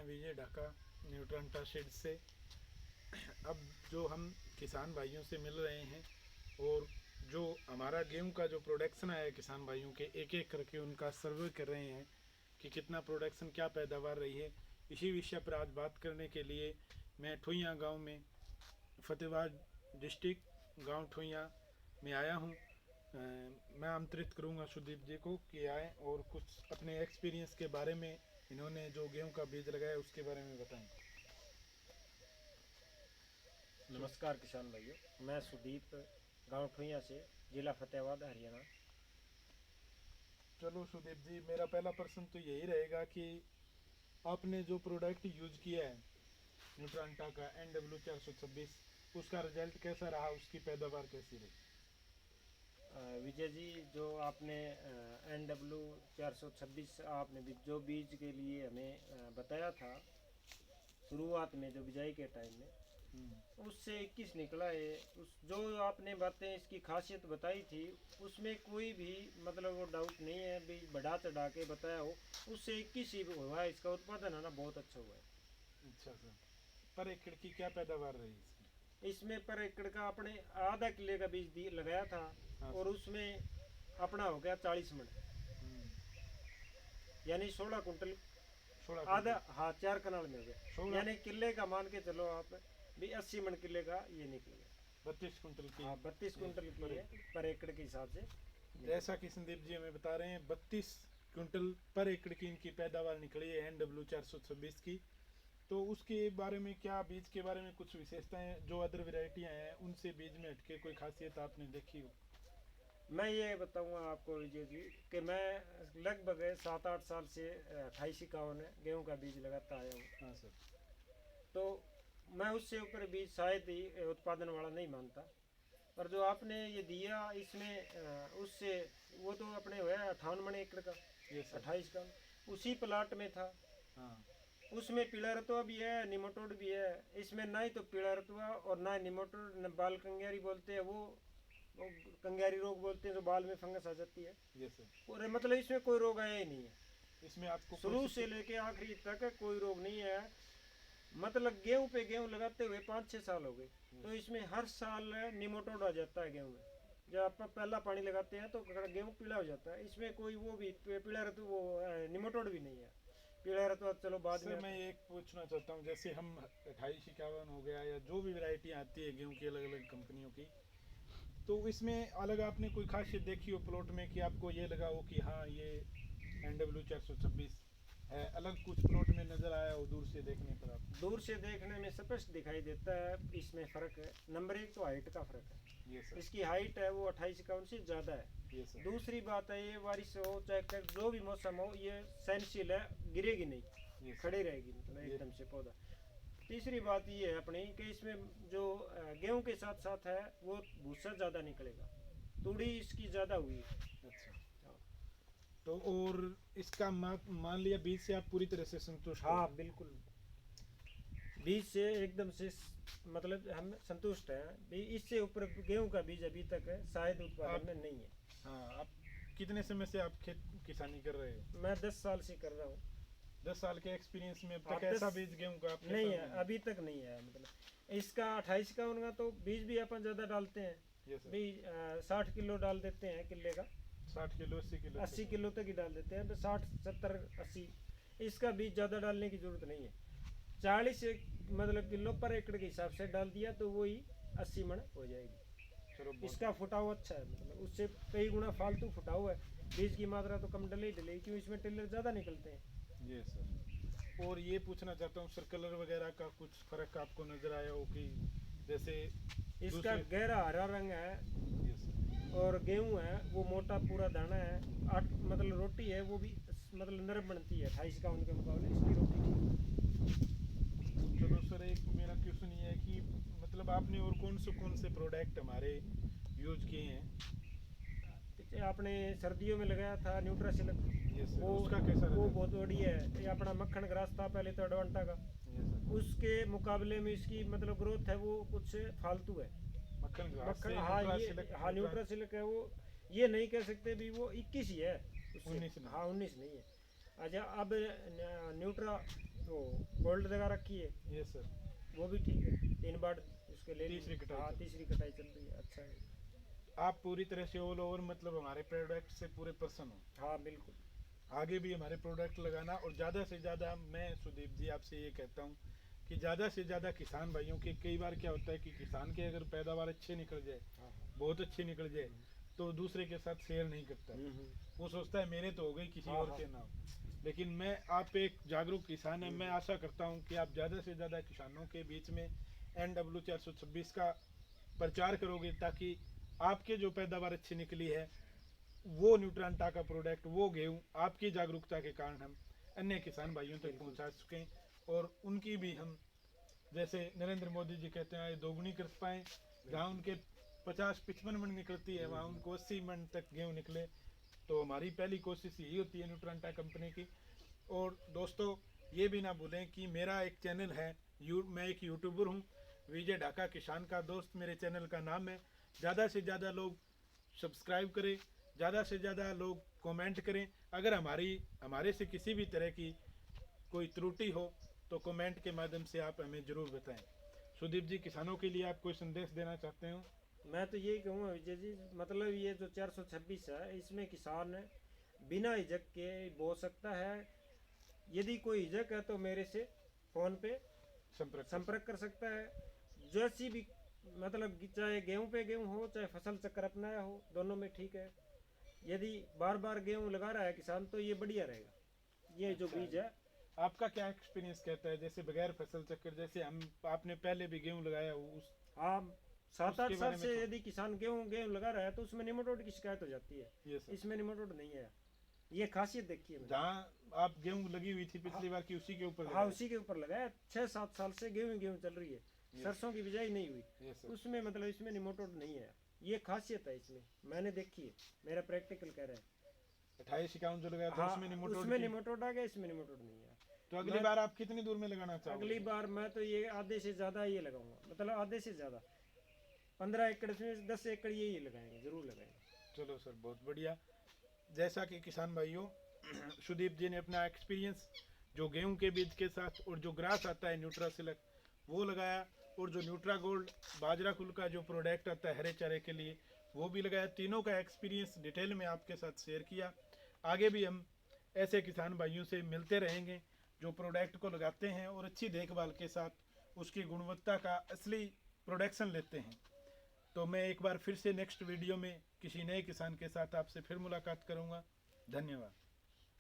मैं विजय ढाका न्यूट्रंटा सीड से। अब जो हम किसान भाइयों से मिल रहे हैं और जो हमारा गेहूं का जो प्रोडक्शन आया है किसान भाइयों के एक एक करके उनका सर्वे कर रहे हैं कि कितना प्रोडक्शन क्या पैदावार रही है। इसी विषय पर आज बात करने के लिए मैं ठुइयाँ गांव में फतेहाबाद डिस्ट्रिक्ट गांव ठुइयाँ में आया हूं। मैं आमंत्रित करूंगा सुदीप जी को कि आए और कुछ अपने एक्सपीरियंस के बारे में इन्होंने जो गेहूं का बीज लगाया उसके बारे में बताएं। नमस्कार किसान भाइयों, मैं सुदीप गांव ठुइयाँ से, जिला फतेहाबाद, हरियाणा। चलो सुदीप जी, मेरा पहला प्रश्न तो यही रहेगा कि आपने जो प्रोडक्ट यूज किया है न्यूट्रांटा का NW426 उसका रिजल्ट कैसा रहा, उसकी पैदावार कैसी रही? विजय जी, जो आपने NW426 आपने जो बीज के लिए हमें बताया था शुरुआत में, जो बिजाई के टाइम में, उससे 21 निकला है। उस जो आपने बातें इसकी खासियत बताई थी उसमें कोई भी मतलब वो डाउट नहीं है, भी बढ़ा चढ़ा के बताया हो, उससे 21 ही हुआ है। इसका उत्पादन है ना, बहुत अच्छा हुआ है। अच्छा सर, पर एकड़ की क्या पैदावार रही इसकी? इसमें पर एकड़ का अपने आधा किले का बीज लगाया था। हाँ और उसमें अपना हो गया 40 मन, यानी 16 कुंटल। 16 आधा, हाँ, 4 कनाल में हो गया, 16 यानी किले का मान के चलो आप भी 80 मन किले का ये निकल गया। 32 कुंटल की। हाँ, 32 कुंटल की है पर एकड़ के हिसाब से। जैसा कि संदीप जी हमें बता रहे हैं 32 कुंटल पर एकड़ की इनकी पैदावार निकली है NW426 की। तो उसके बारे में क्या, बीज के बारे में कुछ विशेषताएं जो अदर वेराइटियां हैं उनसे बीज में हटके कोई खासियत आपने देखी हो? मैं ये बताऊंगा आपको विजय जी कि मैं लगभग 7-8 साल से 2851 गेहूं का बीज लगाता आया हूँ। हाँ सर। तो मैं उससे ऊपर बीज शायद ही उत्पादन वाला नहीं मानता, पर जो आपने ये दिया इसमें उससे वो तो अपने हुआ 58 मन एकड़ का, 28 का उसी प्लाट में था। हाँ। उसमें पीला रतुआ भी है, निमोटोड भी है। इसमें ना ही तो पीला रतुआ और ना निमोटोड, न बाल कंगारी बोलते हैं वो कंगारी रोग बोलते हैं, जो बाल में फंगस आ जाती है। और मतलब इसमें कोई रोग आया ही नहीं है। इसमें आपको शुरू से लेके आखिरी तक कोई रोग नहीं है। मतलब गेहूं पे गेहूं लगाते हुए 5-6 साल हो गए, तो इसमें हर साल निमोटोड आ जाता है गेहूं में। जब आप पहला पानी लगाते हैं तो गेहूं पीला हो जाता है। इसमें कोई वो भी पीला रतु वो निमोटोड भी नहीं है। पीला रतुआ चलो बाद में। मैं एक पूछना चाहता हूँ, जैसे हम 2851 हो गया या जो भी वैरायटी आती है गेहूं की अलग अलग कंपनियों की, तो इसमें अलग आपने कोई खासियत देखी हो प्लॉट में कि आपको ये लगा हो कि हाँ ये NW426 है, अलग कुछ प्लॉट में नजर आया हो दूर से देखने पर? आप दूर से देखने में स्पष्ट दिखाई देता है। इसमें फर्क है, नंबर 1 तो हाइट का फर्क है। ये सर। इसकी हाइट है वो 2851 से ज़्यादा है। ये सर। दूसरी बात है, ये बारिश हो चाहे जो भी मौसम हो, ये सहनशील है, गिरेगी नहीं, खड़े रहेगी, मतलब एकदम से पौधा। तीसरी बात ये है अपनी कि इसमें जो गेहूं के साथ साथ है वो भूसा ज़्यादा निकलेगा, तूड़ी इसकी ज़्यादा हुई है। अच्छा, तो और इसका मान लिया बीज से आप पूरी तरह से संतुष्ट? हाँ बिल्कुल, बीज से एकदम से मतलब हम संतुष्ट हैं। इससे ऊपर गेहूं का बीज अभी तक है शायद उत्पादन में नहीं है। हाँ, आप कितने समय से आप खेत किसानी कर रहे हो? मैं 10 साल से कर रहा हूँ। 10 साल के एक्सपीरियंस में अब तक ऐसा बीज गेहूं का आप नहीं है, अभी तक नहीं है। मतलब इसका 28 का उनका तो बीज भी अपन ज़्यादा डालते हैं, बीज 60 किलो डाल देते हैं किले का। 60 किलो 80 किलो तक ही डाल देते हैं, तो 60 70 80। इसका बीज ज़्यादा डालने की जरूरत नहीं है। 40 मतलब किलो पर एकड़ के हिसाब से डाल दिया तो वही 80 मन हो जाएगी। इसका फुटाव अच्छा है, मतलब उससे कई गुना फालतू फुटाव है। बीज की मात्रा तो कम डले क्यों, इसमें टिलर ज़्यादा निकलते हैं। ये सर। और ये पूछना चाहता हूँ सर, कलर वगैरह का कुछ फर्क आपको नजर आया हो कि जैसे इसका गहरा हरा रंग है और गेहूं है वो मोटा पूरा दाना है। मतलब रोटी है वो भी मतलब नरम बनती है 2851 के मुकाबले इसकी रोटी। चलो सर, एक मेरा क्वेश्चन ये है कि मतलब आपने और कौन से प्रोडक्ट हमारे यूज किए हैं? आपने सर्दियों में लगाया था न्यूट्रासिलक, वो उसका कैसा वो बहुत बढ़िया है। ये अपना मक्खन ग्रास था पहले तो एडवांटा का, उसके मुकाबले में इसकी मतलब ग्रोथ है वो कुछ फालतू है। मक्खन, हाँ ये हाँ न्यूट्रासिलक है वो, ये नहीं कह सकते भी वो 21 ही है, 19 नहीं है। अच्छा, अब न्यूट्रा वो गोल्ड लगा रखी है, ये सर वो भी ठीक है। 3 बार उसके ले तीसरी कटाई हाँ चल- तीसरी कटाई चल रही है, अच्छा है। आप पूरी तरह से ऑल ओवर मतलब हमारे प्रोडक्ट से पूरे प्रसन्न हो। हाँ बिल्कुल। आगे भी हमारे प्रोडक्ट लगाना, और ज़्यादा से ज़्यादा मैं सुदीप जी आपसे ये कहता हूँ कि ज़्यादा से ज़्यादा किसान भाइयों के, कई बार क्या होता है कि किसान के अगर पैदावार अच्छे निकल जाए, हाँ बहुत अच्छी निकल जाए, तो दूसरे के साथ शेयर नहीं करता है। वो सोचता है मेरे तो हो गई, किसी हाँ, और हाँ। के ना हो। लेकिन मैं, आप एक जागरूक किसान है, मैं आशा करता हूँ कि आप ज़्यादा से ज़्यादा किसानों के बीच में NW426 का प्रचार करोगे, ताकि आपके जो पैदावार अच्छी निकली है, वो न्यूट्रांटा का प्रोडक्ट, वो गेहूँ आपकी जागरूकता के कारण हम अन्य किसान भाइयों तक बिल्कुल। पहुंचा सकें, और उनकी भी हम, जैसे नरेंद्र मोदी जी कहते हैं, दोगुनी कर पाएँ। जहाँ उनके 50-55 मन निकलती है, वहाँ उनको 80 मन तक गेहूँ निकले। तो हमारी पहली कोशिश यही होती है न्यूट्रांटा कंपनी की। और दोस्तों ये भी ना भूलें कि मेरा एक चैनल है, मैं एक यूट्यूबर हूँ, विजय ढाका किसान का दोस्त मेरे चैनल का नाम है। ज़्यादा से ज़्यादा लोग सब्सक्राइब करें, ज़्यादा से ज़्यादा लोग कमेंट करें। अगर हमारे से किसी भी तरह की कोई त्रुटि हो तो कमेंट के माध्यम से आप हमें ज़रूर बताएं। सुदीप जी, किसानों के लिए आप कोई संदेश देना चाहते हो? मैं तो यही कहूँगा विजय जी, मतलब ये जो 426 है, इसमें किसान बिना हिचक के बो सकता है। यदि कोई हिचक है तो मेरे से फ़ोन पे संपर्क कर सकता है। जैसी भी मतलब कि चाहे गेहूं पे गेहूं हो, चाहे फसल चक्कर अपनाया हो, दोनों में ठीक है। यदि बार बार गेहूं लगा रहा है किसान तो ये बढ़िया रहेगा। ये जो बीज है, आपका क्या एक्सपीरियंस कहता है, जैसे बगैर फसल चक्कर, जैसे हम, आपने पहले भी गेहूं लगाया हो, उस हाँ 7-8 उसके साल बारे में से तो- यदि किसान गेहूं लगा रहा है तो उसमें निमाटोड की शिकायत हो जाती है। ये सर, इसमें निमाटोड नहीं है, ये खासियत देखी है मैंने। जहाँ आप गेहूं लगी हुई थी पिछली बार की, उसी के ऊपर हाँ लगाया? उसी के ऊपर लगा है। 6-7 साल से गेहूं चल रही है, सरसों की बिजाई नहीं हुई, ये सर, उसमें मतलब इसमें निमाटोड नहीं है। ये खासियत है इसमें, मैंने देखी है, मेरा प्रैक्टिकल कह रहा है। 28-51 जो लगाया था, हाँ उसमें निमोटोड उसमें की। निमाटोड आ गया, इसमें निमाटोड नहीं है। तो अगली मैं- बार आप कितनी दूर में लगाना चाहोगे? अगली बार मैं तो ये आधे से ज़्यादा ये लगाऊंगा, मतलब आधे से ज़्यादा 15 एकड़ में 10 एकड़ ये लगाएंगे, जरूर लगाएंगे। चलो सर, बहुत बढ़िया। जैसा कि किसान भाइयों, सुदीप जी ने अपना एक्सपीरियंस जो गेहूं के बीज के साथ, और जो ग्रास आता है न्यूट्रा सिलक, वो लगाया, और जो न्यूट्रा गोल्ड बाजरा कुल का जो प्रोडक्ट आता है हरे चारे के लिए, वो भी लगाया। तीनों का एक्सपीरियंस डिटेल में आपके साथ शेयर किया। आगे भी हम ऐसे किसान भाइयों से मिलते रहेंगे जो प्रोडक्ट को लगाते हैं और अच्छी देखभाल के साथ उसकी गुणवत्ता का असली प्रोडक्शन लेते हैं। तो मैं एक बार फिर से नेक्स्ट वीडियो में किसी नए किसान के साथ आपसे फिर मुलाकात करूंगा। धन्यवाद।